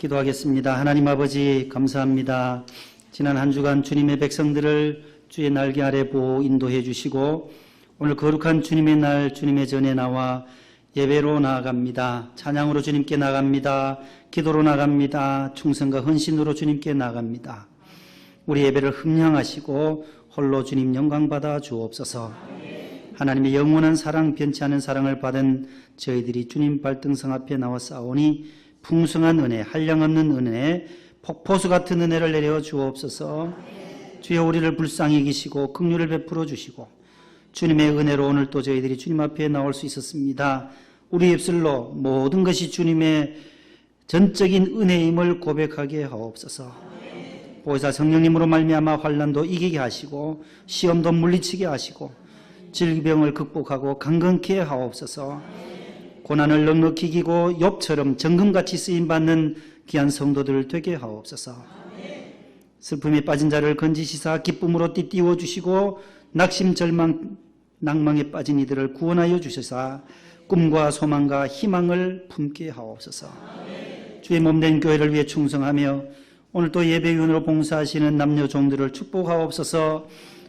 기도하겠습니다. 하나님 아버지 감사합니다. 지난 한 주간 주님의 백성들을 주의 날개 아래 보호 인도해 주시고 오늘 거룩한 주님의 날 주님의 전에 나와 예배로 나아갑니다. 찬양으로 주님께 나갑니다. 기도로 나갑니다. 충성과 헌신으로 주님께 나갑니다. 우리 예배를 흠량하시고 홀로 주님 영광 받아 주옵소서. 하나님의 영원한 사랑 변치 않은 사랑을 받은 저희들이 주님 발등성 앞에 나와 싸우니 풍성한 은혜, 한량없는 은혜, 폭포수 같은 은혜를 내려 주옵소서. 주여 우리를 불쌍히 여기시고 긍휼을 베풀어 주시고 주님의 은혜로 오늘 또 저희들이 주님 앞에 나올 수 있었습니다. 우리 입술로 모든 것이 주님의 전적인 은혜임을 고백하게 하옵소서. 보혜사 성령님으로 말미암아 환난도 이기게 하시고 시험도 물리치게 하시고 질병을 극복하고 강건케 하옵소서. 고난을 넉넉히 이기고 욥처럼 정금같이 쓰임받는 귀한 성도들 되게 하옵소서. 슬픔에 빠진 자를 건지시사 기쁨으로 띠띠워 주시고 낙심 절망 낭망에 빠진 이들을 구원하여 주시사 꿈과 소망과 희망을 품게 하옵소서. 주의 몸된 교회를 위해 충성하며 오늘 또 예배위원으로 봉사하시는 남녀 종들을 축복하옵소서.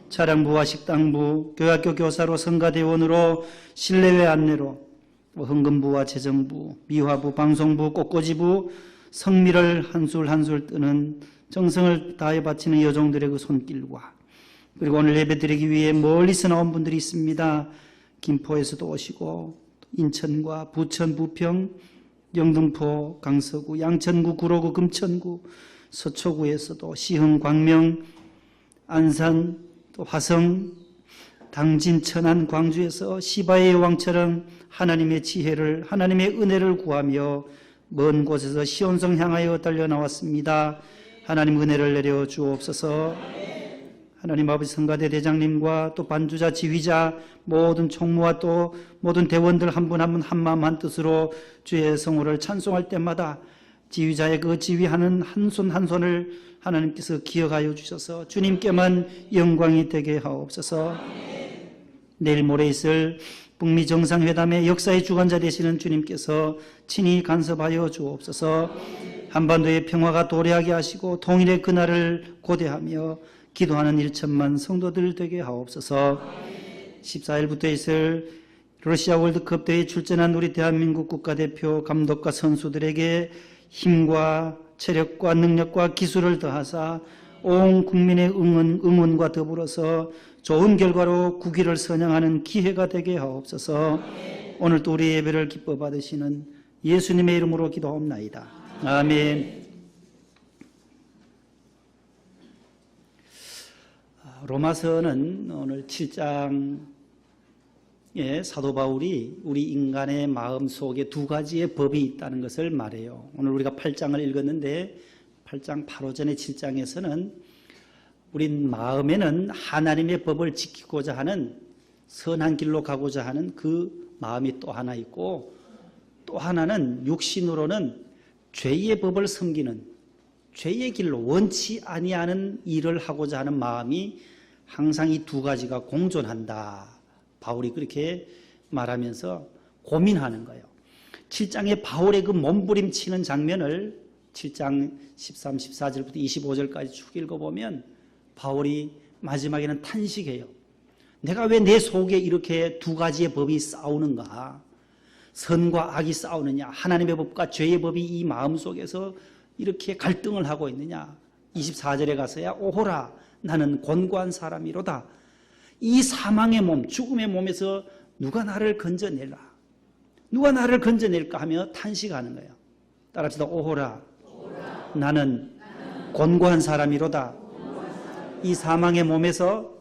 차량부와 식당부, 교학교 교사로 성가대원으로 실내외 안내로 헌금부와 재정부, 미화부, 방송부, 꽃꽂이부, 성미를 한술 한술 뜨는 정성을 다해 바치는 여종들의 그 손길과 그리고 오늘 예배드리기 위해 멀리서 나온 분들이 있습니다. 김포에서도 오시고 인천과 부천, 부평, 영등포, 강서구, 양천구, 구로구, 금천구, 서초구에서도 시흥, 광명, 안산, 또 화성, 당진, 천안, 광주에서 시바의 왕처럼 하나님의 지혜를, 하나님의 은혜를 구하며 먼 곳에서 시온성 향하여 달려나왔습니다. 하나님 은혜를 내려 주옵소서. 하나님 아버지 성가대 대장님과 또 반주자, 지휘자, 모든 총무와 또 모든 대원들 한 분 한 분 한 마음 한 뜻으로 주의 성호를 찬송할 때마다 지휘자의 그 지휘하는 한 손 한 손을 하나님께서 기억하여 주셔서 주님께만 영광이 되게 하옵소서. 내일 모레 있을 북미 정상회담의 역사의 주관자 되시는 주님께서 친히 간섭하여 주옵소서. 한반도의 평화가 도래하게 하시고 통일의 그날을 고대하며 기도하는 1천만 성도들 되게 하옵소서. 14일부터 있을 러시아 월드컵 대회에 출전한 우리 대한민국 국가대표 감독과 선수들에게 힘과 체력과 능력과 기술을 더하사 온 국민의 응원과 더불어서 좋은 결과로 국위를 선양하는 기회가 되게 하옵소서. 오늘 또 우리 예배를 기뻐 받으시는 예수님의 이름으로 기도하옵나이다. 아멘. 로마서는 오늘 7장에 사도 바울이 우리 인간의 마음 속에 두 가지의 법이 있다는 것을 말해요. 오늘 우리가 8장을 읽었는데 8장 바로 전에 7장에서는 우리 마음에는 하나님의 법을 지키고자 하는 선한 길로 가고자 하는 그 마음이 또 하나 있고 또 하나는 육신으로는 죄의 법을 섬기는 죄의 길로 원치 아니하는 일을 하고자 하는 마음이 항상 이 두 가지가 공존한다. 바울이 그렇게 말하면서 고민하는 거예요. 7장에 바울의 그 몸부림치는 장면을 7장 13, 14절부터 25절까지 쭉 읽어보면 바울이 마지막에는 탄식해요. 내가 왜 내 속에 이렇게 두 가지의 법이 싸우는가? 선과 악이 싸우느냐? 하나님의 법과 죄의 법이 이 마음속에서 이렇게 갈등을 하고 있느냐? 24절에 가서야 오호라 나는 곤고한 사람이로다. 이 사망의 몸, 죽음의 몸에서 누가 나를 건져내라. 누가 나를 건져낼까 하며 탄식하는 거예요. 따라합시다. 오호라 나는 곤고한 사람이로다. 이 사망의 몸에서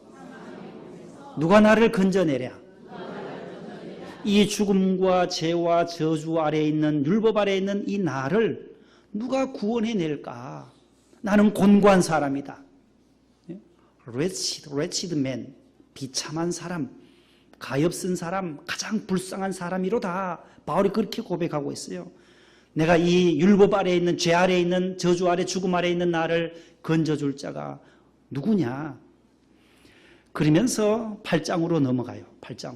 누가 나를 건져내랴. 이 죽음과 죄와 저주 아래에 있는 율법 아래에 있는 이 나를 누가 구원해낼까? 나는 곤고한 사람이다. wretched man, 비참한 사람, 가엾은 사람, 가장 불쌍한 사람이로다. 바울이 그렇게 고백하고 있어요. 내가 이 율법 아래에 있는 죄 아래에 있는 저주 아래 죽음 아래에 있는 나를 건져줄 자가 누구냐? 그러면서 8장으로 넘어가요. 8장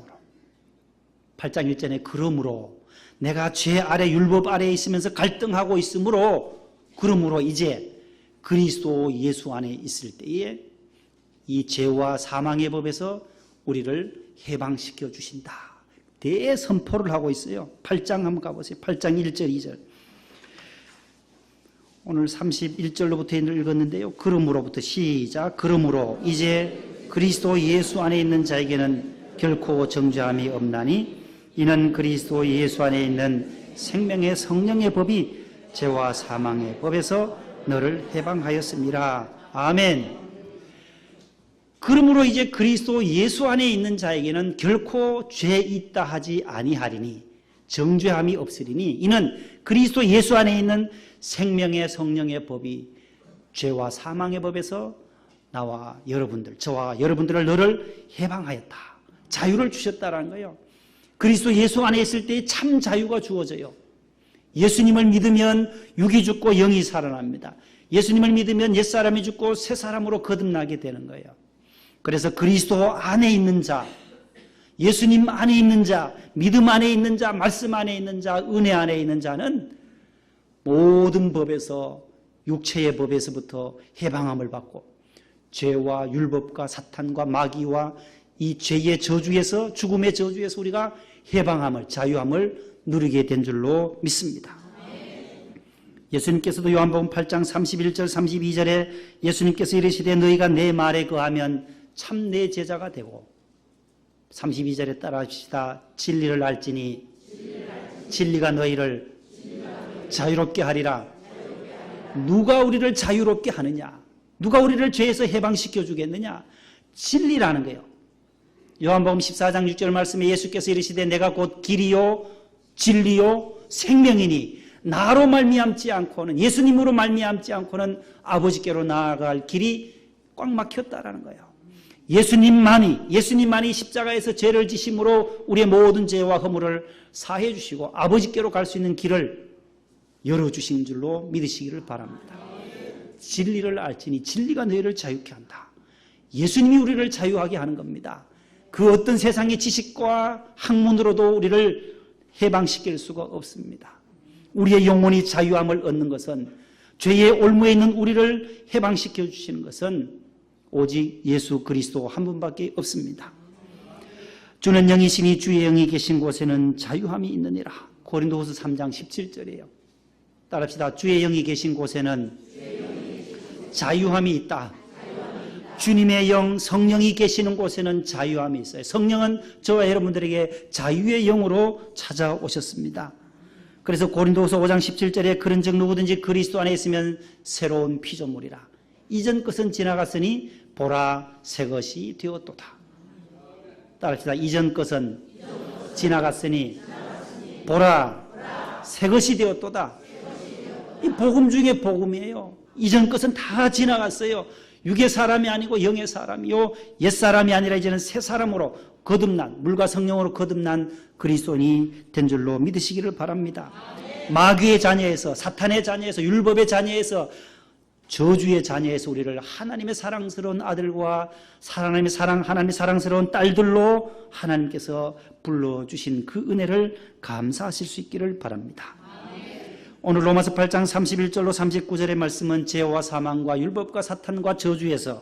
1절에 그러므로 내가 죄 아래 율법 아래에 있으면서 갈등하고 있으므로 그러므로 이제 그리스도 예수 안에 있을 때에 이 죄와 사망의 법에서 우리를 해방시켜 주신다. 대선포를 하고 있어요. 8장 한번 가보세요. 8장 1절 2절. 오늘 31절로부터 읽었는데요. 그러므로부터 시작. 그러므로 이제 그리스도 예수 안에 있는 자에게는 결코 정죄함이 없나니 이는 그리스도 예수 안에 있는 생명의 성령의 법이 죄와 사망의 법에서 너를 해방하였습니다. 아멘. 그러므로 이제 그리스도 예수 안에 있는 자에게는 결코 죄 있다 하지 아니하리니 정죄함이 없으리니 이는 그리스도 예수 안에 있는 생명의 성령의 법이 죄와 사망의 법에서 나와 여러분들, 저와 여러분들을 너를 해방하였다. 자유를 주셨다라는 거예요. 그리스도 예수 안에 있을 때 참 자유가 주어져요. 예수님을 믿으면 육이 죽고 영이 살아납니다. 예수님을 믿으면 옛사람이 죽고 새사람으로 거듭나게 되는 거예요. 그래서 그리스도 안에 있는 자, 예수님 안에 있는 자, 믿음 안에 있는 자, 말씀 안에 있는 자, 은혜 안에 있는 자는 모든 법에서, 육체의 법에서부터 해방함을 받고 죄와 율법과 사탄과 마귀와 이 죄의 저주에서, 죽음의 저주에서 우리가 해방함을, 자유함을 누리게 된 줄로 믿습니다. 예수님께서도 요한복음 8장 31절 32절에 예수님께서 이르시되 너희가 내 말에 거하면 참 내 제자가 되고 32절에 따라하시다 진리를 알지니 진리가 너희를 자유롭게 하리라. 누가 우리를 자유롭게 하느냐? 누가 우리를 죄에서 해방시켜 주겠느냐? 진리라는 거예요. 요한복음 14장 6절 말씀에 예수께서 이르시되 내가 곧 길이요 진리요 생명이니 나로 말미암지 않고는, 예수님으로 말미암지 않고는 아버지께로 나아갈 길이 꽉 막혔다라는 거예요. 예수님만이 십자가에서 죄를 지심으로 우리의 모든 죄와 허물을 사해 주시고 아버지께로 갈 수 있는 길을 열어주신 줄로 믿으시기를 바랍니다. 진리를 알지니 진리가 너희를 자유케 한다. 예수님이 우리를 자유하게 하는 겁니다. 그 어떤 세상의 지식과 학문으로도 우리를 해방시킬 수가 없습니다. 우리의 영혼이 자유함을 얻는 것은, 죄의 올무에 있는 우리를 해방시켜 주시는 것은 오직 예수 그리스도 한 분밖에 없습니다. 주는 영이시니 주의 영이 계신 곳에는 자유함이 있느니라. 고린도후서 3장 17절이에요. 따라합시다. 주의 영이 계신 곳에는 자유함이 있다. 주님의 영, 성령이 계시는 곳에는 자유함이 있어요. 성령은 저와 여러분들에게 자유의 영으로 찾아오셨습니다. 그래서 고린도후서 5장 17절에 그런즉 누구든지 그리스도 안에 있으면 새로운 피조물이라. 이전 것은 지나갔으니 보라 새 것이 되었도다. 따라합시다. 이전 것은 지나갔으니 보라 새 것이 되었도다. 이 복음 중에 복음이에요. 이전 것은 다 지나갔어요. 육의 사람이 아니고 영의 사람이요, 옛 사람이 아니라 이제는 새 사람으로 거듭난, 물과 성령으로 거듭난 그리스도인이 된 줄로 믿으시기를 바랍니다. 마귀의 자녀에서, 사탄의 자녀에서, 율법의 자녀에서, 저주의 자녀에서 우리를 하나님의 사랑스러운 아들과 하나님의 사랑스러운 딸들로 하나님께서 불러주신 그 은혜를 감사하실 수 있기를 바랍니다. 오늘 로마서 8장 31절로 39절의 말씀은 죄와 사망과 율법과 사탄과 저주에서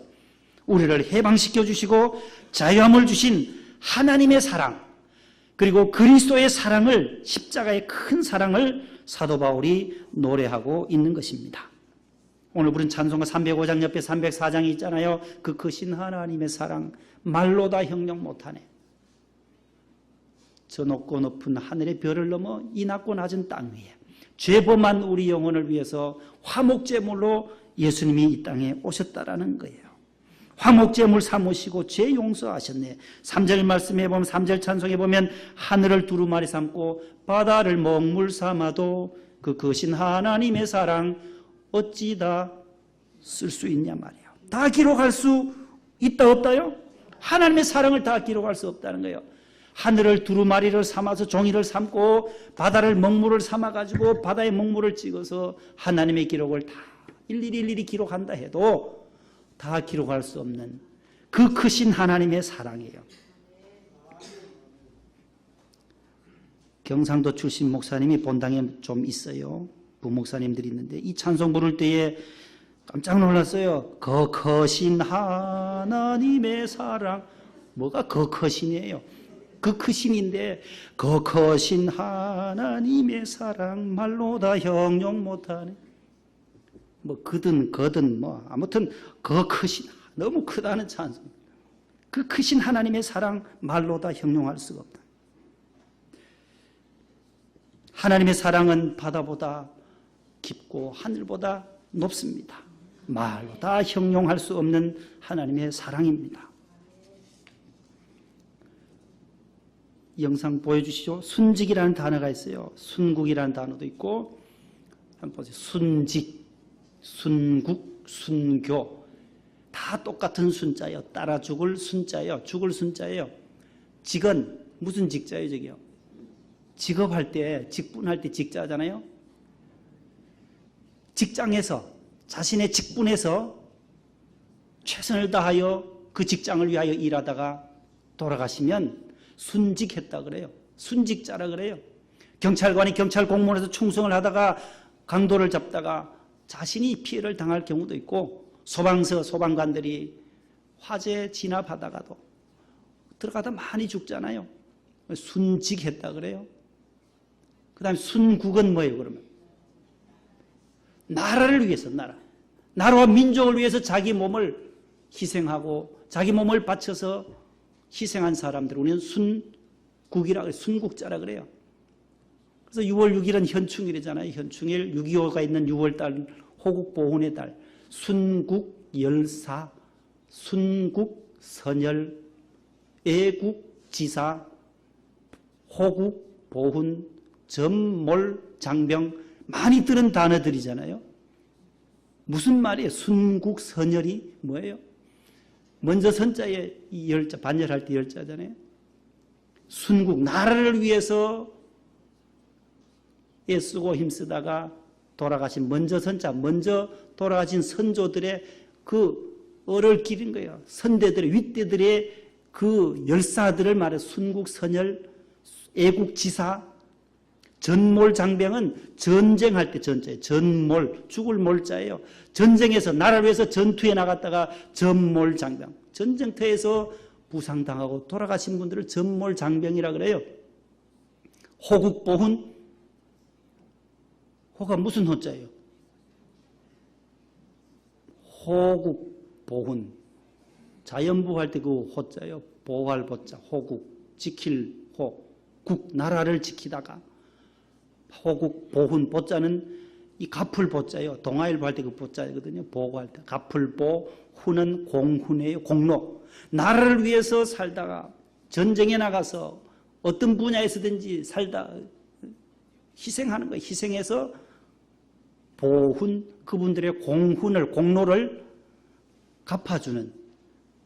우리를 해방시켜 주시고 자유함을 주신 하나님의 사랑, 그리고 그리스도의 사랑을, 십자가의 큰 사랑을 사도 바울이 노래하고 있는 것입니다. 오늘 부른 찬송가 305장 옆에 304장이 있잖아요. 그 크신 하나님의 사랑 말로 다 형용 못하네. 저 높고 높은 하늘의 별을 넘어 이 낮고 낮은 땅 위에 죄범한 우리 영혼을 위해서 화목제물로 예수님이 이 땅에 오셨다라는 거예요. 화목제물 삼으시고 죄 용서하셨네. 3절 말씀에 보면, 3절 찬송에 보면 하늘을 두루마리 삼고 바다를 먹물 삼아도 그 크신 하나님의 사랑 어찌 다 쓸 수 있냐 말이에요. 다 기록할 수 있다 없다요? 하나님의 사랑을 다 기록할 수 없다는 거예요. 하늘을 두루마리를 삼아서 종이를 삼고 바다를 먹물을 삼아가지고 바다의 먹물을 찍어서 하나님의 기록을 다 일일이 기록한다 해도 다 기록할 수 없는 그 크신 하나님의 사랑이에요. 경상도 출신 목사님이 본당에 좀 있어요. 목사님들이 있는데 이 찬송 부를 때에 깜짝 놀랐어요. 거 크신 하나님의 사랑. 뭐가 거 크신이에요? 그 크신인데 거 크신 하나님의 사랑 말로 다 형용 못하네. 뭐 거든 뭐 아무튼 거 크신 너무 크다는 찬송. 그 크신 하나님의 사랑 말로 다 형용할 수가 없다. 하나님의 사랑은 바다보다 깊고 하늘보다 높습니다. 말로 다 형용할 수 없는 하나님의 사랑입니다. 영상 보여주시죠. 순직이라는 단어가 있어요. 순국이라는 단어도 있고 한번 보세요. 순직, 순국, 순교 다 똑같은 순자예요. 따라 죽을 순자예요. 죽을 순자예요. 직은 무슨 직자예요? 저기요. 직업할 때 직분할 때 직자잖아요. 직장에서 자신의 직분에서 최선을 다하여 그 직장을 위하여 일하다가 돌아가시면 순직했다 그래요. 순직자라 그래요. 경찰관이 경찰 공무원에서 충성을 하다가 강도를 잡다가 자신이 피해를 당할 경우도 있고 소방서 소방관들이 화재 진압하다가도 들어가다 많이 죽잖아요. 순직했다 그래요. 그 다음에 순국은 뭐예요 그러면? 나라를 위해서 나라와 민족을 위해서 자기 몸을 희생하고 자기 몸을 바쳐서 희생한 사람들 우리는 순국이라 그래요. 순국자라 그래요. 그래서 6월 6일은 현충일이잖아요. 현충일 6.25가 있는 6월달 호국보훈의 달 순국열사 순국선열 애국지사 호국보훈 점몰장병 많이 들은 단어들이잖아요. 무슨 말이에요? 순국선열이 뭐예요? 먼저 선자에 이 열자, 반열할 때 열자잖아요. 순국, 나라를 위해서 애쓰고 힘쓰다가 돌아가신 먼저 선자, 먼저 돌아가신 선조들의 그 얼을 기린 거예요. 선대들의, 윗대들의 그 열사들을 말해 순국선열, 애국지사, 전몰장병은 전쟁할 때 전자예요. 전몰, 죽을 몰자예요. 전쟁에서 나라를 위해서 전투에 나갔다가 전몰장병, 전쟁터에서 부상당하고 돌아가신 분들을 전몰장병이라 그래요. 호국보훈, 호가 무슨 호자예요? 호국보훈, 자연부 할 때 그 호자예요. 보호할 보자, 호국, 지킬 호, 국, 나라를 지키다가 호국, 보훈, 보자는 이 갚을 보자예요. 동아일보 할 때 그 보자거든요. 보고할 때. 갚을 보, 훈은 공훈이에요. 공로. 나라를 위해서 살다가 전쟁에 나가서 어떤 분야에서든지 살다 희생하는 거예요. 희생해서 보훈, 그분들의 공훈을, 공로를 갚아주는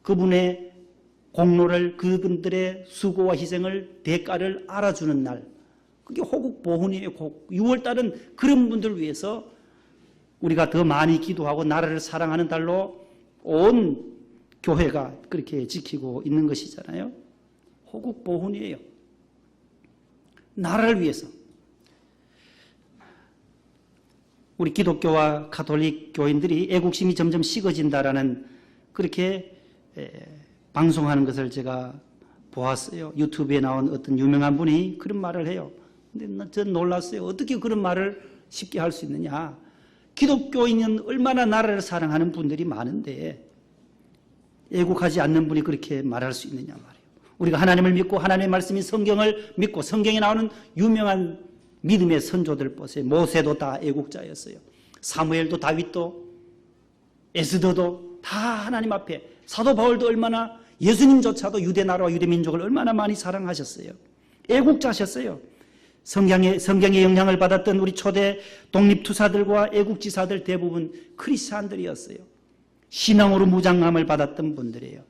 그분의 공로를, 그분들의 수고와 희생을, 대가를 알아주는 날. 그게 호국보훈이에요. 6월달은 그런 분들을 위해서 우리가 더 많이 기도하고 나라를 사랑하는 달로 온 교회가 그렇게 지키고 있는 것이잖아요. 호국보훈이에요. 나라를 위해서. 우리 기독교와 가톨릭 교인들이 애국심이 점점 식어진다라는 그렇게 방송하는 것을 제가 보았어요. 유튜브에 나온 어떤 유명한 분이 그런 말을 해요. 근데 전 놀랐어요. 어떻게 그런 말을 쉽게 할 수 있느냐. 기독교인은 얼마나 나라를 사랑하는 분들이 많은데 애국하지 않는 분이 그렇게 말할 수 있느냐 말이에요. 우리가 하나님을 믿고 하나님의 말씀인 성경을 믿고 성경에 나오는 유명한 믿음의 선조들 보세요. 모세도 다 애국자였어요. 사무엘도 다윗도 에스더도 다 하나님 앞에, 사도 바울도 얼마나, 예수님조차도 유대 나라와 유대 민족을 얼마나 많이 사랑하셨어요. 애국자셨어요. 성경의 영향을 받았던 우리 초대 독립투사들과 애국지사들 대부분 크리스찬들이었어요. 신앙으로 무장함을 받았던 분들이에요.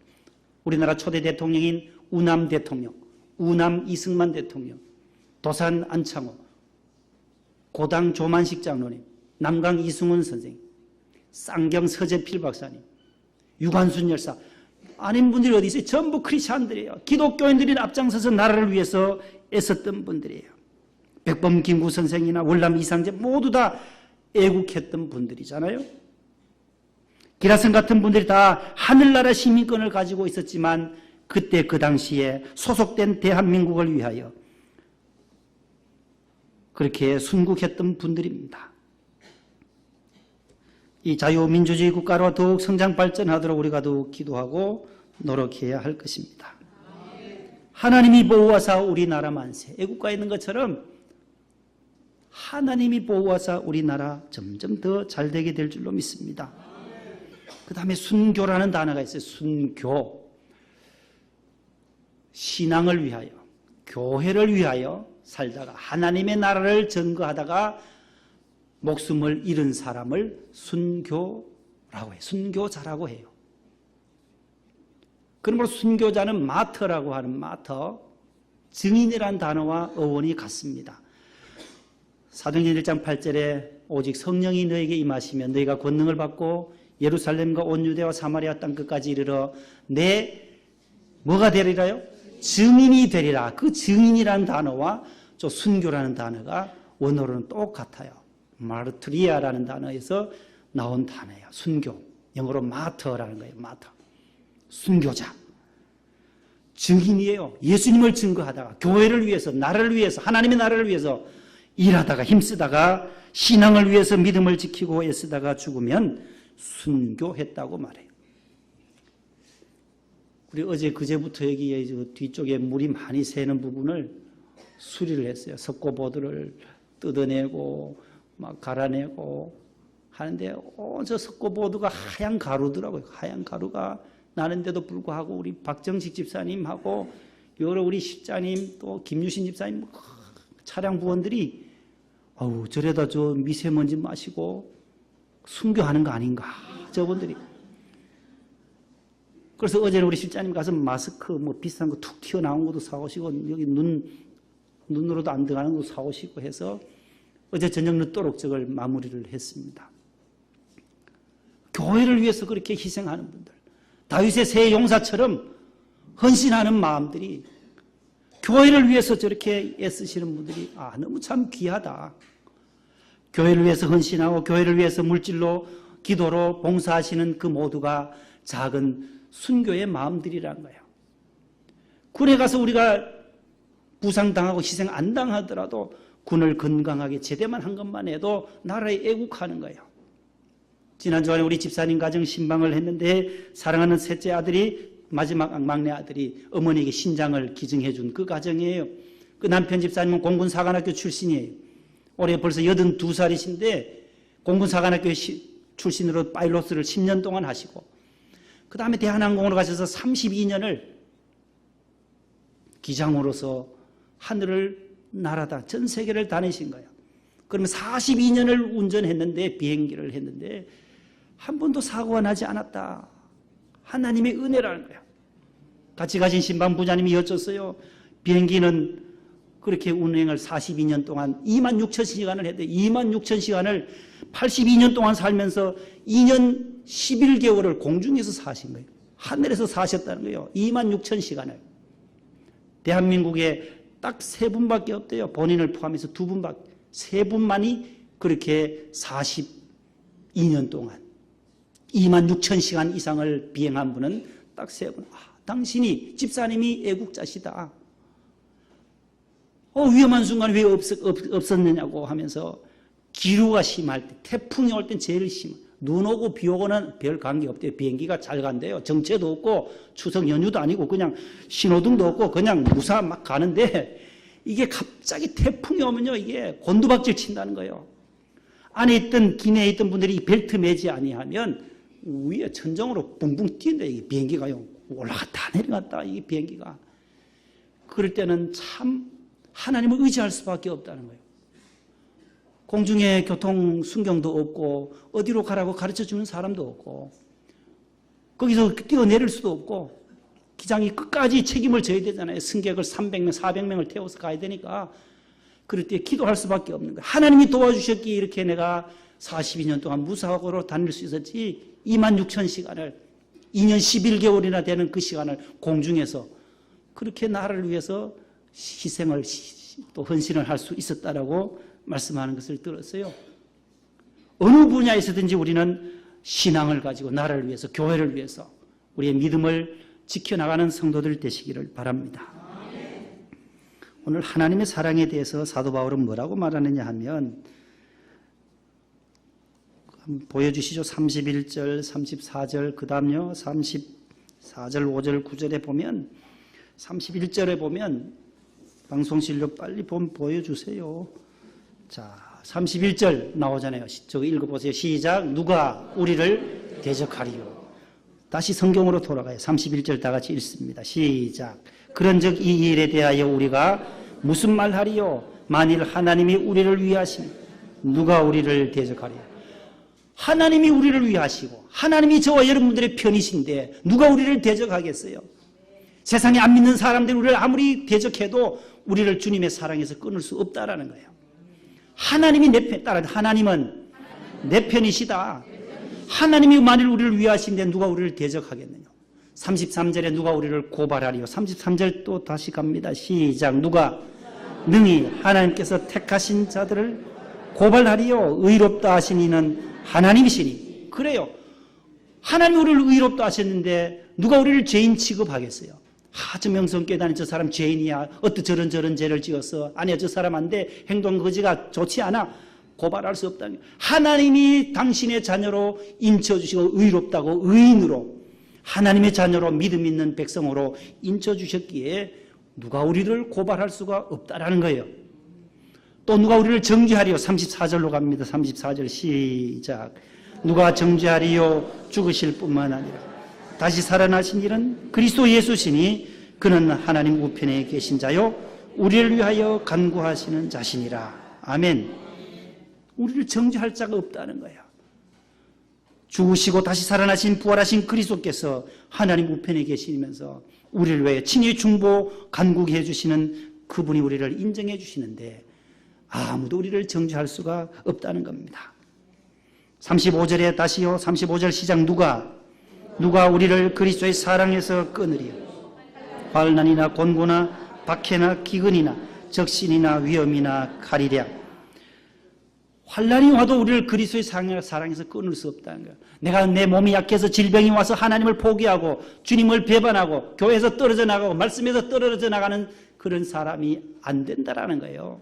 우리나라 초대 대통령인 우남 대통령, 우남 이승만 대통령, 도산 안창호, 고당 조만식 장로님, 남강 이승훈 선생님, 쌍경 서재필 박사님, 유관순 열사, 아닌 분들이 어디 있어요? 전부 크리스찬들이에요. 기독교인들이 앞장서서 나라를 위해서 애썼던 분들이에요. 백범 김구 선생이나 월남 이상재 모두 다 애국했던 분들이잖아요. 기라성 같은 분들이 다 하늘나라 시민권을 가지고 있었지만 그때 그 당시에 소속된 대한민국을 위하여 그렇게 순국했던 분들입니다. 이 자유민주주의 국가로 더욱 성장 발전하도록 우리가 더욱 기도하고 노력해야 할 것입니다. 하나님이 보호하사 우리나라 만세. 애국가에 있는 것처럼 하나님이 보호하사 우리나라 점점 더 잘되게 될 줄로 믿습니다. 그 다음에 순교라는 단어가 있어요. 순교. 신앙을 위하여, 교회를 위하여 살다가 하나님의 나라를 증거하다가 목숨을 잃은 사람을 순교라고 해요. 순교자라고 해요. 그러므로 순교자는 마터라고 하는 마터, 증인이라는 단어와 어원이 같습니다. 사도행전 1장 8절에 오직 성령이 너에게 임하시면 너희가 권능을 받고 예루살렘과 온 유대와 사마리아 땅끝까지 이르러 내 뭐가 되리라요? 증인이 되리라. 그 증인이라는 단어와 저 순교라는 단어가 원어로는 똑같아요. 마르트리아라는 단어에서 나온 단어예요. 순교. 영어로 마터라는 거예요. 마터. 순교자. 증인이에요. 예수님을 증거하다가 교회를 위해서, 나라를 위해서, 하나님의 나라를 위해서 일하다가 힘쓰다가 신앙을 위해서 믿음을 지키고 애쓰다가 죽으면 순교했다고 말해요. 우리 어제 그제부터 여기에 뒤쪽에 물이 많이 새는 부분을 수리를 했어요. 석고보드를 뜯어내고 막 갈아내고 하는데 저 석고보드가 하얀 가루더라고요. 하얀 가루가 나는데도 불구하고 우리 박정식 집사님하고 여러 우리 실장님 또 김유신 집사님 차량 부원들이 저래다 저 미세먼지 마시고 순교하는 거 아닌가 저분들이. 그래서 어제는 우리 실장님 가서 마스크 뭐 비싼 거 툭 튀어나온 것도 사오시고 여기 눈으로도 안 들어가는 것도 사오시고 해서 어제 저녁 늦도록 저걸 마무리를 했습니다. 교회를 위해서 그렇게 희생하는 분들, 다윗의 새 용사처럼 헌신하는 마음들이 교회를 위해서 저렇게 애쓰시는 분들이 너무 참 귀하다. 교회를 위해서 헌신하고 교회를 위해서 물질로 기도로 봉사하시는 그 모두가 작은 순교의 마음들이라는 거예요. 군에 가서 우리가 부상당하고 희생 안 당하더라도 군을 건강하게 제대만 한 것만 해도 나라에 애국하는 거예요. 지난 주간에 우리 집사님 가정 신방을 했는데 사랑하는 셋째 아들이 마지막 막내 아들이 어머니에게 신장을 기증해 준 그 가정이에요. 그 남편 집사님은 공군사관학교 출신이에요. 올해 벌써 82살이신데 공군사관학교 출신으로 파일럿을 10년 동안 하시고 그 다음에 대한항공으로 가셔서 32년을 기장으로서 하늘을 날아다 전 세계를 다니신 거예요. 그러면 42년을 운전했는데 비행기를 했는데 한 번도 사고가 나지 않았다. 하나님의 은혜라는 거예요. 같이 가신 신방 부자님이 여쭸어요. 비행기는 그렇게 운행을 42년 동안 26,000시간을 했대. 26,000시간을 82년 동안 살면서 2년 11개월을 공중에서 사신 거예요. 하늘에서 사셨다는 거예요. 26,000시간을. 대한민국에 딱 3분밖에 없대요. 본인을 포함해서 2분밖에. 3분만이 그렇게 42년 동안 26,000시간 이상을 비행한 분은 딱 3분. 당신이 집사님이 애국자시다. 위험한 순간에 왜 없었느냐고 하면서 기류가 심할 때, 태풍이 올 땐 제일 심해. 눈 오고 비 오고는 별 관계 없대요. 비행기가 잘 간대요. 정체도 없고 추석 연휴도 아니고 그냥 신호등도 없고 그냥 무사 막 가는데 이게 갑자기 태풍이 오면요 이게 곤두박질 친다는 거예요. 안에 있던 기내에 있던 분들이 벨트 매지 아니하면 위에 천정으로 붕붕 뛴다. 이게 비행기가요. 올라갔다 내려갔다 이 비행기가. 그럴 때는 참 하나님을 의지할 수밖에 없다는 거예요. 공중에 교통 순경도 없고 어디로 가라고 가르쳐주는 사람도 없고 거기서 뛰어내릴 수도 없고 기장이 끝까지 책임을 져야 되잖아요. 승객을 300명, 400명을 태워서 가야 되니까 그럴 때 기도할 수밖에 없는 거예요. 하나님이 도와주셨기에 이렇게 내가 42년 동안 무사고로 다닐 수 있었지 26,000시간을 2년 11개월이나 되는 그 시간을 공중에서 그렇게 나라를 위해서 희생을 또 헌신을 할 수 있었다라고 말씀하는 것을 들었어요. 어느 분야에서든지 우리는 신앙을 가지고 나라를 위해서, 교회를 위해서 우리의 믿음을 지켜나가는 성도들 되시기를 바랍니다. 오늘 하나님의 사랑에 대해서 사도 바울은 뭐라고 말하느냐 하면, 보여주시죠. 31절, 34절, 그 다음요 34절, 5절, 9절에 보면, 31절에 보면, 방송실로 빨리 보여주세요. 자, 31절 나오잖아요. 저거 읽어보세요. 시작. 누가 우리를 대적하리요. 다시 성경으로 돌아가요. 31절 다 같이 읽습니다. 시작. 그런즉 이 일에 대하여 우리가 무슨 말하리요? 만일 하나님이 우리를 위하시면 누가 우리를 대적하리요? 하나님이 우리를 위하시고 하나님이 저와 여러분들의 편이신데 누가 우리를 대적하겠어요? 세상에 안 믿는 사람들이 우리를 아무리 대적해도 우리를 주님의 사랑에서 끊을 수 없다라는 거예요. 하나님이 내 편, 따라 하나님은 내 편이시다. 하나님이 만일 우리를 위하시는데 누가 우리를 대적하겠느냐? 33절에 누가 우리를 고발하리요? 33절 또 다시 갑니다. 시작. 누가 능히 하나님께서 택하신 자들을 고발하리요? 의롭다 하신 이는 하나님이시니. 그래요. 하나님이 우리를 의롭다 하셨는데 누가 우리를 죄인 취급하겠어요? 저 명성교회 다니는 저 사람 죄인이야. 어떻게 저런 죄를 지었어? 아니야, 저 사람 안 돼. 행동 거지가 좋지 않아. 고발할 수 없다는 거예요. 하나님이 당신의 자녀로 인쳐주시고 의롭다고 의인으로 하나님의 자녀로 믿음 있는 백성으로 인쳐주셨기에 누가 우리를 고발할 수가 없다라는 거예요. 또 누가 우리를 정죄하리요? 34절로 갑니다. 34절 시작. 누가 정죄하리요? 죽으실 뿐만 아니라 다시 살아나신 일은 그리스도 예수시니 그는 하나님 우편에 계신 자요 우리를 위하여 간구하시는 자시니라. 아멘. 우리를 정죄할 자가 없다는 거예요. 죽으시고 다시 살아나신 부활하신 그리스도께서 하나님 우편에 계시면서 우리를 위해 친히 중보 간구해 주시는 그분이 우리를 인정해 주시는데 아무도 우리를 정죄할 수가 없다는 겁니다. 35절에 다시요. 35절 시작. 누가 우리를 그리스도의 사랑에서 끊으리요? 환난이나 곤고나 박해나 기근이나 적신이나 위험이나 칼이랴. 환난이 와도 우리를 그리스도의 사랑에서 끊을 수 없다는 거예요. 내가 내 몸이 약해서 질병이 와서 하나님을 포기하고 주님을 배반하고 교회에서 떨어져 나가고 말씀에서 떨어져 나가는 그런 사람이 안 된다라는 거예요.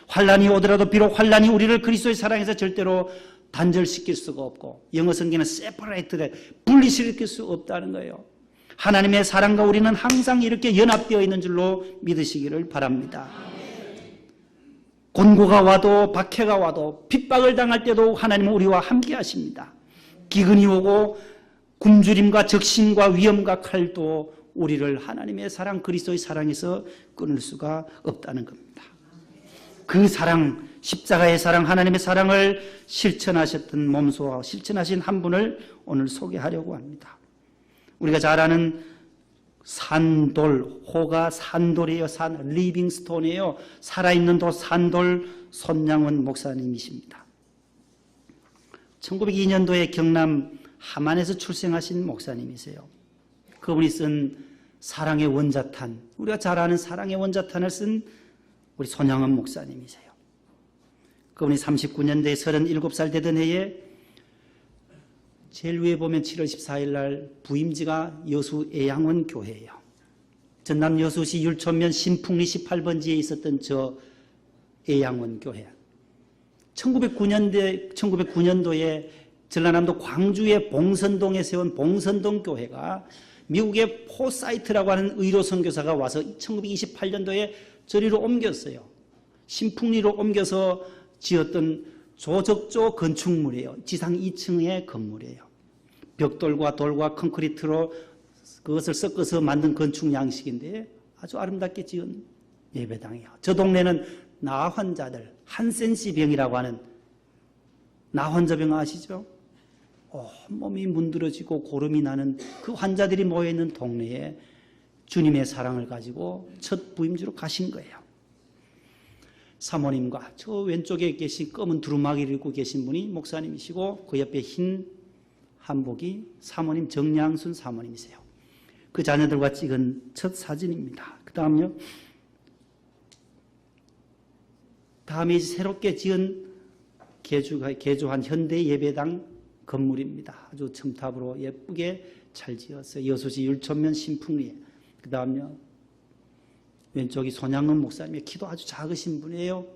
환난이 오더라도 비록 환난이 우리를 그리스도의 사랑에서 절대로 단절시킬 수가 없고 영어 성경은 separate, 분리시킬 수 없다는 거예요. 하나님의 사랑과 우리는 항상 이렇게 연합되어 있는 줄로 믿으시기를 바랍니다. 곤고가 와도 박해가 와도 핍박을 당할 때도 하나님은 우리와 함께 하십니다. 기근이 오고 굶주림과 적신과 위험과 칼도 우리를 하나님의 사랑 그리스도의 사랑에서 끊을 수가 없다는 겁니다. 그 사랑, 십자가의 사랑, 하나님의 사랑을 실천하셨던 몸소와 실천하신 한 분을 오늘 소개하려고 합니다. 우리가 잘 아는 산돌, 호가 산돌이에요. 리빙스톤이에요. 살아있는 산돌 손양원 목사님이십니다. 1902년도에 경남 함안에서 출생하신 목사님이세요. 그분이 쓴 사랑의 원자탄, 우리가 잘 아는 사랑의 원자탄을 쓴 우리 손양원 목사님이세요. 그분이 39년도에 37살 되던 해에 제일 위에 보면 7월 14일 날 부임지가 여수 애양원 교회예요. 전남 여수시 율촌면 신풍리 18번지에 있었던 저 애양원 교회. 1909년도에 전라남도 광주의 봉선동에 세운 봉선동 교회가 미국의 포사이트라고 하는 의료 선교사가 와서 1928년도에 저리로 옮겼어요. 신풍리로 옮겨서 지었던 조적조 건축물이에요. 지상 2층의 건물이에요. 벽돌과 돌과 콘크리트로 그것을 섞어서 만든 건축 양식인데 아주 아름답게 지은 예배당이에요. 저 동네는 나환자들, 한센시 병이라고 하는 나환자병 아시죠? 몸이 문드러지고 고름이 나는 그 환자들이 모여있는 동네에 주님의 사랑을 가지고 첫 부임지로 가신 거예요. 사모님과 저 왼쪽에 계신 검은 두루마기를 입고 계신 분이 목사님이시고 그 옆에 흰 한복이 사모님 정양순 사모님이세요. 그 자녀들과 찍은 첫 사진입니다. 그 다음요. 다음에 새롭게 지은 개조한 현대 예배당 건물입니다. 아주 첨탑으로 예쁘게 잘 지었어요. 여수시 율촌면 신풍리에. 그 다음요, 왼쪽이 손양은 목사님의 키도 아주 작으신 분이에요.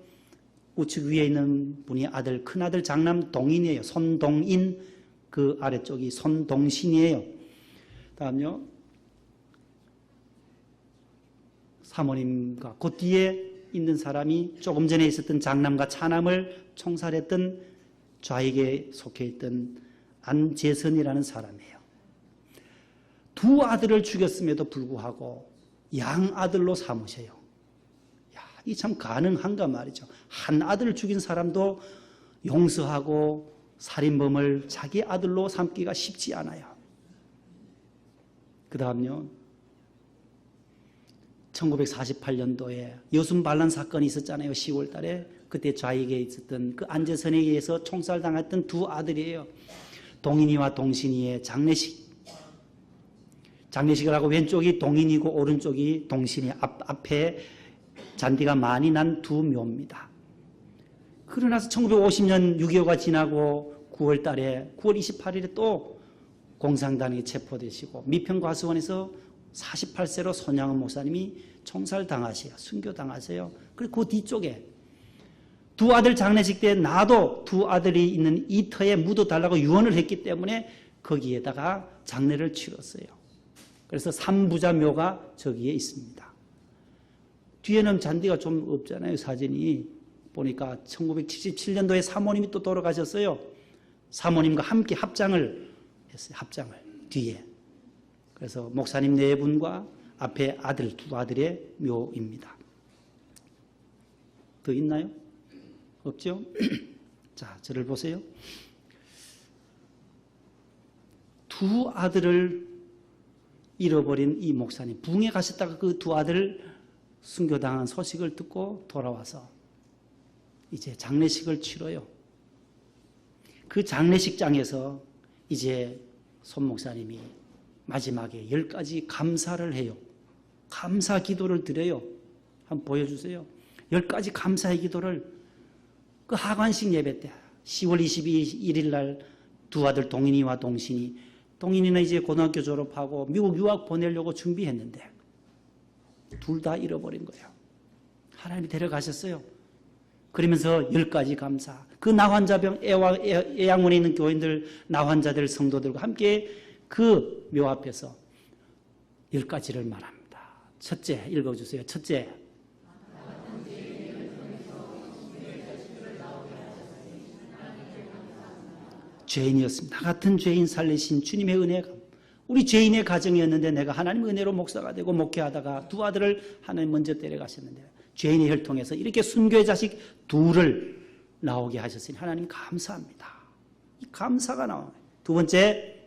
우측 위에 있는 분이 큰아들 장남 동인이에요. 손동인, 그 아래쪽이 손동신이에요. 다음요, 사모님과 그 뒤에 있는 사람이 조금 전에 있었던 장남과 차남을 총살했던 좌익에 속해 있던 안재선이라는 사람이에요. 두 아들을 죽였음에도 불구하고 양아들로 삼으셔요. 이 참 가능한가 말이죠. 한 아들을 죽인 사람도 용서하고 살인범을 자기 아들로 삼기가 쉽지 않아요. 그 다음요, 1948년도에 여순 반란 사건이 있었잖아요. 10월 달에. 그때 좌익에 있었던 그 안재선에 의해서 총살당했던 두 아들이에요. 동인이와 동신이의 장례식을 하고 왼쪽이 동인이고 오른쪽이 동신이 앞에 잔디가 많이 난 두 묘입니다. 그러나서 1950년 6.25가 지나고 9월 달에 9월 28일에 또 공산당에 체포되시고 미평과수원에서 48세로 손양은 목사님이 총살당하세요. 순교당하세요. 그리고 그 뒤쪽에 두 아들 장례식 때 나도 두 아들이 있는 이 터에 묻어달라고 유언을 했기 때문에 거기에다가 장례를 치렀어요. 그래서 삼부자 묘가 저기에 있습니다. 뒤에는 잔디가 좀 없잖아요. 사진이 보니까 1977년도에 사모님이 또 돌아가셨어요. 사모님과 함께 합장을 했어요. 합장을 뒤에. 그래서 목사님 네 분과 앞에 두 아들의 묘입니다. 더 있나요? 없죠? 자, 저를 보세요. 두 아들을 잃어버린 이 목사님, 부흥에 가셨다가 그 두 아들을 순교당한 소식을 듣고 돌아와서 이제 장례식을 치러요. 그 장례식장에서 이제 손 목사님이 마지막에 10가지 감사를 해요. 감사 기도를 드려요. 한번 보여주세요. 10가지 감사의 기도를 그 하관식 예배 때 10월 22일 날 두 아들 동인이와 동신이, 동인이는 이제 고등학교 졸업하고 미국 유학 보내려고 준비했는데 둘 다 잃어버린 거예요. 하나님이 데려가셨어요. 그러면서 10가지 감사. 그 나환자병 애양원에 있는 교인들, 나환자들, 성도들과 함께 그 묘 앞에서 10가지를 말합니다. 첫째, 읽어주세요. 첫째, 죄인이었습니다. 나 같은 죄인 살리신 주님의 은혜가, 우리 죄인의 가정이었는데 내가 하나님의 은혜로 목사가 되고 목회하다가 두 아들을 하나님 먼저 데려가셨는데 죄인의 혈통에서 이렇게 순교의 자식 둘을 나오게 하셨으니 하나님 감사합니다. 이 감사가 나와요. 두 번째,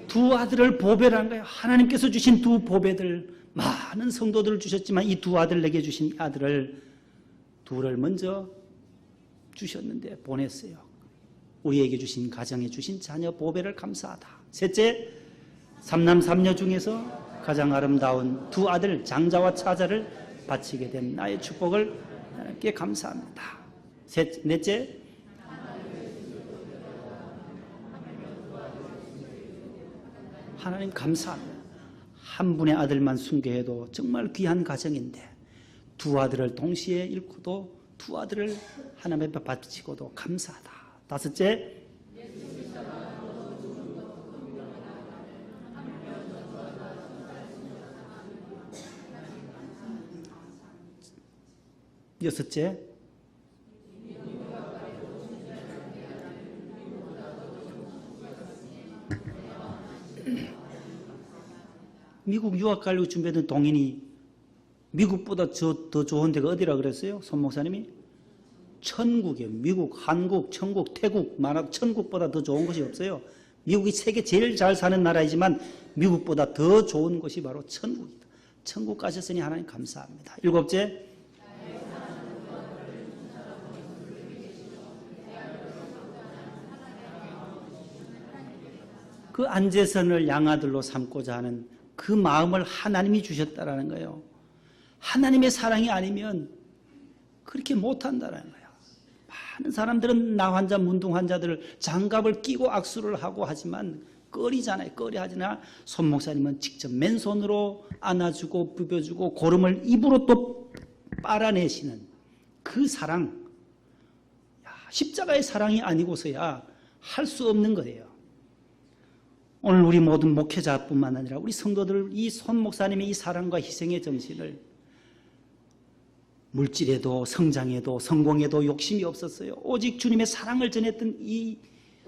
두 아들을 보배라는 거예요. 하나님께서 주신 두 보배들, 많은 성도들을 주셨지만 이 두 아들 내게 주신 아들을 둘을 먼저 주셨는데 보냈어요. 우리에게 주신, 가정에 주신 자녀 보배를 감사하다. 셋째, 삼남 삼녀 중에서 가장 아름다운 두 아들 장자와 차자를 바치게 된 나의 축복을 하나님께 감사합니다. 넷째, 하나님 감사합니다. 한 분의 아들만 순교해도 정말 귀한 가정인데 두 아들을 동시에 잃고도 두 아들을 하나님 앞에 바치고도 감사하다. 다섯째, 여섯째, 미국 유학 가려고 준비했던 동인이 미국보다 더 좋은 데가 어디라 그랬어요? 손 목사님이? 천국이에요. 미국, 한국, 천국, 태국, 만약 천국보다 더 좋은 것이 없어요. 미국이 세계 제일 잘 사는 나라이지만 미국보다 더 좋은 것이 바로 천국이다. 천국 가셨으니 하나님 감사합니다. 일곱째, 그 안재선을 양아들로 삼고자 하는 그 마음을 하나님이 주셨다라는 거예요. 하나님의 사랑이 아니면 그렇게 못한다는 거야. 많은 사람들은 나 환자, 문둥 환자들을 장갑을 끼고 악수를 하고 하지만 꺼리잖아요. 꺼리하지나 손 목사님은 직접 맨손으로 안아주고 부벼주고 고름을 입으로 또 빨아내시는 그 사랑, 십자가의 사랑이 아니고서야 할 수 없는 거예요. 오늘 우리 모든 목회자뿐만 아니라 우리 성도들 이 손 목사님의 이 사랑과 희생의 정신을 물질에도 성장에도 성공에도 욕심이 없었어요. 오직 주님의 사랑을 전했던 이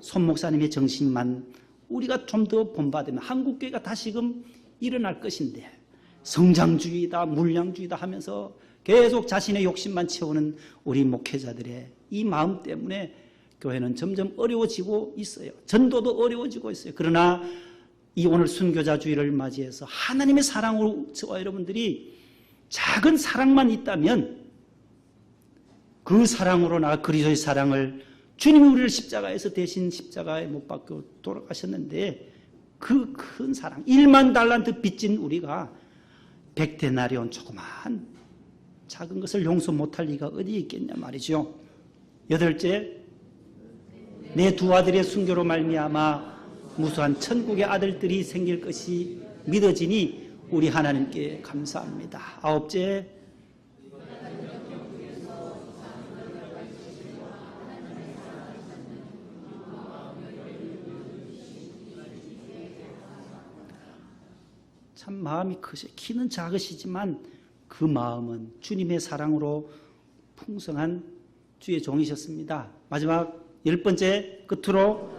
손 목사님의 정신만 우리가 좀 더 본받으면 한국교회가 다시금 일어날 것인데 성장주의다 물량주의다 하면서 계속 자신의 욕심만 채우는 우리 목회자들의 이 마음 때문에 교회는 점점 어려워지고 있어요. 전도도 어려워지고 있어요. 그러나 이 오늘 순교자주의를 맞이해서 하나님의 사랑으로 저와 여러분들이 작은 사랑만 있다면 그 사랑으로 나 그리스도의 사랑을 주님이 우리를 십자가에서 대신 십자가에 못 박혀 돌아가셨는데 그 큰 사랑 1만 달란트 빚진 우리가 100데나리온 조그만 작은 것을 용서 못할 리가 어디 있겠냐 말이죠. 8째, 내 두 아들의 순교로 말미암아 무수한 천국의 아들들이 생길 것이 믿어지니 우리 하나님께 감사합니다. 9째, 참 마음이 크시, 키는 작으시지만 그 마음은 주님의 사랑으로 풍성한 주의 종이셨습니다. 마지막 10번째, 끝으로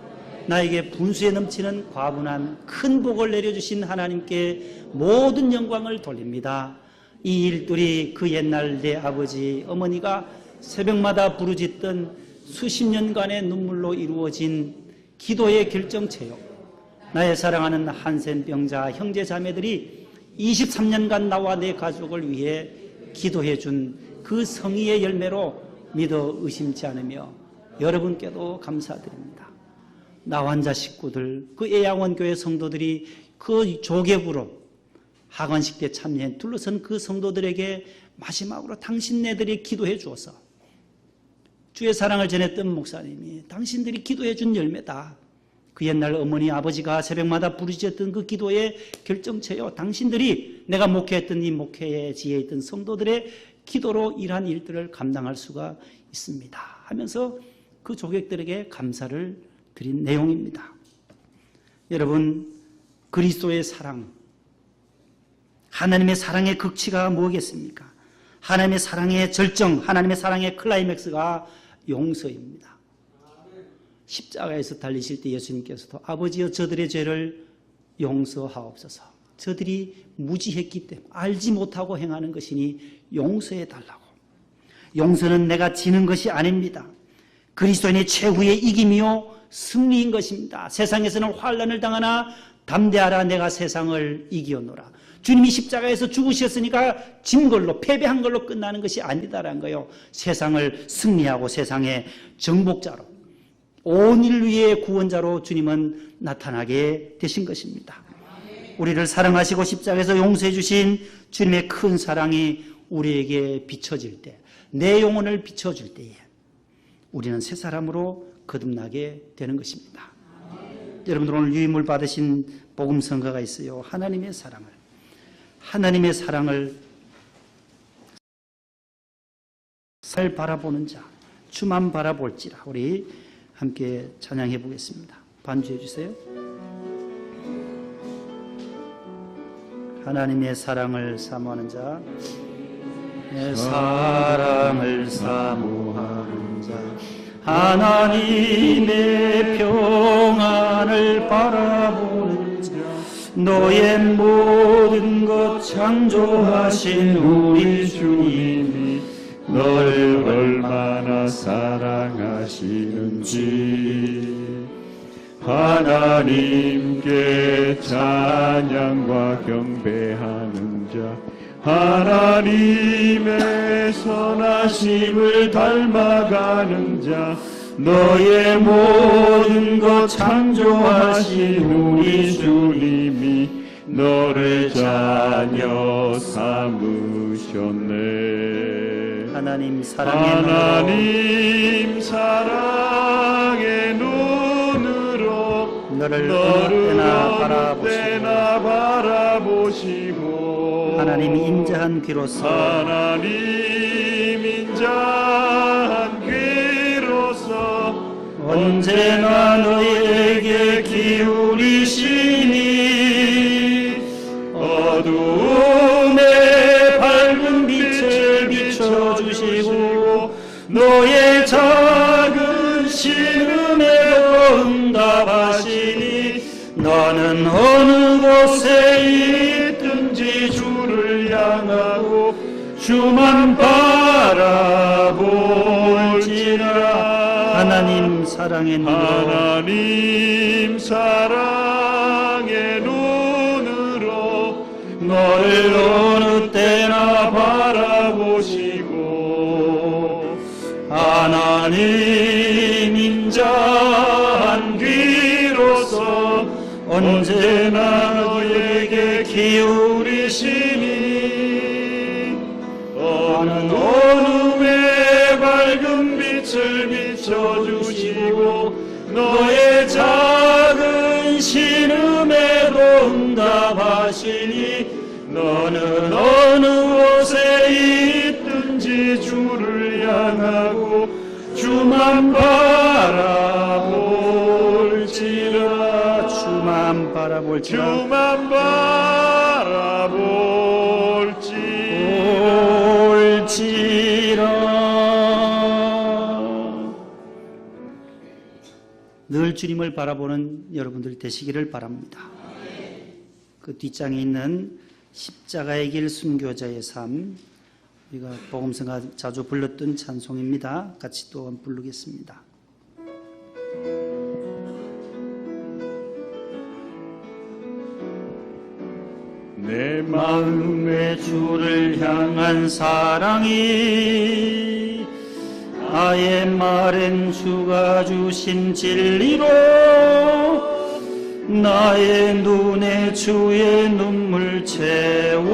나에게 분수에 넘치는 과분한 큰 복을 내려주신 하나님께 모든 영광을 돌립니다. 이 일들이 그 옛날 내 아버지 어머니가 새벽마다 부르짖던 수십 년간의 눈물로 이루어진 기도의 결정체요. 나의 사랑하는 한센병자 형제 자매들이 23년간 나와 내 가족을 위해 기도해 준 그 성의의 열매로 믿어 의심치 않으며 여러분께도 감사드립니다. 나 환자 식구들, 그 애양원교회 성도들이 그 조개부로 하관식 때 참여해 둘러선 그 성도들에게 마지막으로 당신네들이 기도해 주어서 주의 사랑을 전했던 목사님이 당신들이 기도해 준 열매다. 그 옛날 어머니 아버지가 새벽마다 부르짖었던 그 기도의 결정체요. 당신들이 내가 목회했던 이 목회의 지혜에 있던 성도들의 기도로 이러한 일들을 감당할 수가 있습니다 하면서 그 조객들에게 감사를 드린 내용입니다. 여러분, 그리스도의 사랑, 하나님의 사랑의 극치가 뭐겠습니까? 하나님의 사랑의 절정, 하나님의 사랑의 클라이맥스가 용서입니다. 십자가에서 달리실 때 예수님께서도 아버지여 저들의 죄를 용서하옵소서. 저들이 무지했기 때문에 알지 못하고 행하는 것이니 용서해달라고. 용서는 내가 지는 것이 아닙니다. 그리스도인의 최후의 이김이요 승리인 것입니다. 세상에서는 환난을 당하나 담대하라 내가 세상을 이기었노라. 주님이 십자가에서 죽으셨으니까 진 걸로 패배한 걸로 끝나는 것이 아니다라는 거예요. 세상을 승리하고 세상의 정복자로 온 인류의 구원자로 주님은 나타나게 되신 것입니다. 우리를 사랑하시고 십자가에서 용서해 주신 주님의 큰 사랑이 우리에게 비춰질 때, 내 영혼을 비춰줄 때에 우리는 새 사람으로 거듭나게 되는 것입니다. 여러분들 오늘 유임을 받으신 복음성가가 있어요. 하나님의 사랑을 살 바라보는 자, 주만 바라볼지라. 우리 함께 찬양해 보겠습니다. 반주해 주세요. 하나님의 사랑을 사모하는 자, 내 사랑을 사모하는 자, 하나님의 평안을 바라보는 자, 너의 모든 것 창조하신 우리 주님이 널 얼마나 사랑하시는지 하나님께 찬양과 경배하는 자, 하나님의 선하심을 닮아가는 자, 너의 모든 것 창조하신 우리 주님이 너를 자녀 삼으셨네. 하나님 사랑의 하나님 사랑의 눈으로 너를 어느 때나 바라보시고 하나님 인자한 귀로서 하나님 인자한 귀로서 언제나 너희에게 기울이시니 어두움에 밝은 빛을 비춰주시고 너의 작은 신음에도 응답하시니 너는 어느 곳에 있든지 주를 향하고 주만 바라볼지라. 하나님 사랑의 눈으로 하나님 사랑의 눈으로 너를 어느 때나 바라보시고 하나님 인자한 귀로서 언제나 너에게 기울이시니 어느 어둠에 밝은 빛을 비춰주시고 너의 작은 신음에도 응답하시니 너는 어느 곳에 있든지 주를 향하고 주만 바라볼지라. 주만 바라볼지라. 주만 바라볼지라. 늘 주님을 바라보는 여러분들 되시기를 바랍니다. 그 뒷장에 있는 십자가의 길 순교자의 삶, 우리가 복음서가 자주 불렀던 찬송입니다. 같이 또 한번 부르겠습니다. 내 마음의 주를 향한 사랑이 나의 말엔 주가 주신 진리로 나의 눈에 주의 눈물 채워주소서.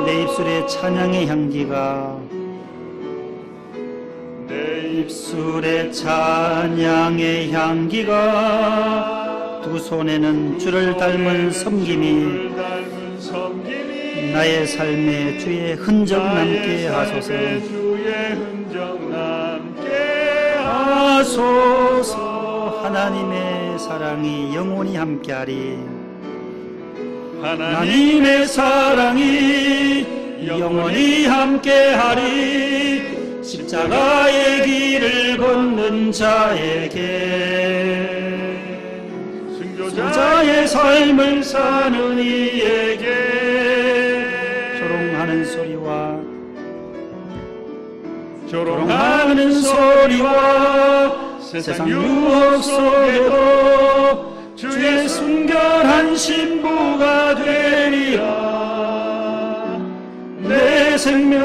내 입술에 찬양의 향기가 내 입술에 찬양의 향기가 두 손에는 주를 닮은 섬김이 나의 삶에 주의 흔적 남게 하소서. 하나님의 사랑이 영원히 함께하리. 하나님의 사랑이 영원히 함께하리. 십자가의 길을 걷는 자에게 승자의 삶을 사는 이에게 조롱하는 소리와 세상 유혹 속에도 주의 순결한 신부가 되리라. 내 생명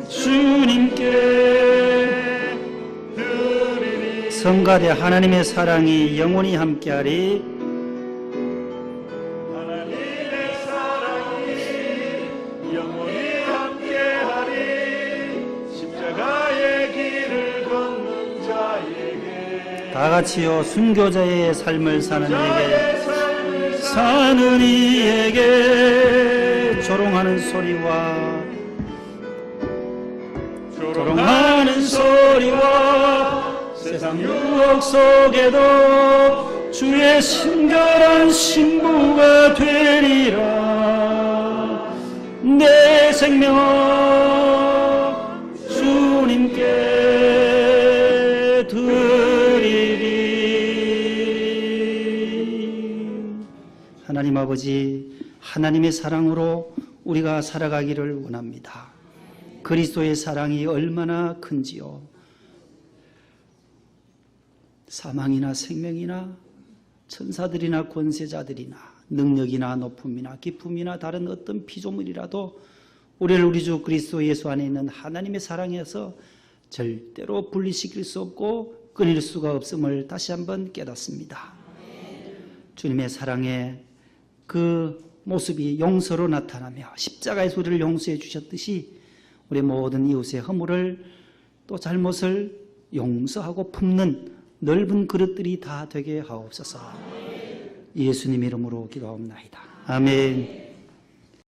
주님께 드리리. 성가대 하나님의 사랑이 영원히 함께하리. 다 같이요. 순교자의 삶을 사는 이에게 조롱하는 소리와 세상 유혹 속에도 주의 신결한 신부가 되리라. 내 생명 주님께 드리리. 하나님 아버지, 하나님의 사랑으로 우리가 살아가기를 원합니다. 그리스도의 사랑이 얼마나 큰지요. 사망이나 생명이나 천사들이나 권세자들이나 능력이나 높음이나 기쁨이나 다른 어떤 피조물이라도 우리를 우리 주 그리스도 예수 안에 있는 하나님의 사랑에서 절대로 분리시킬 수 없고 끊을 수가 없음을 다시 한번 깨닫습니다. 주님의 사랑의 그 모습이 용서로 나타나며 십자가의 소리를 용서해 주셨듯이 우리 모든 이웃의 허물을 또 잘못을 용서하고 품는 넓은 그릇들이 다 되게 하옵소서. 예수님 이름으로 기도하옵나이다. 아멘.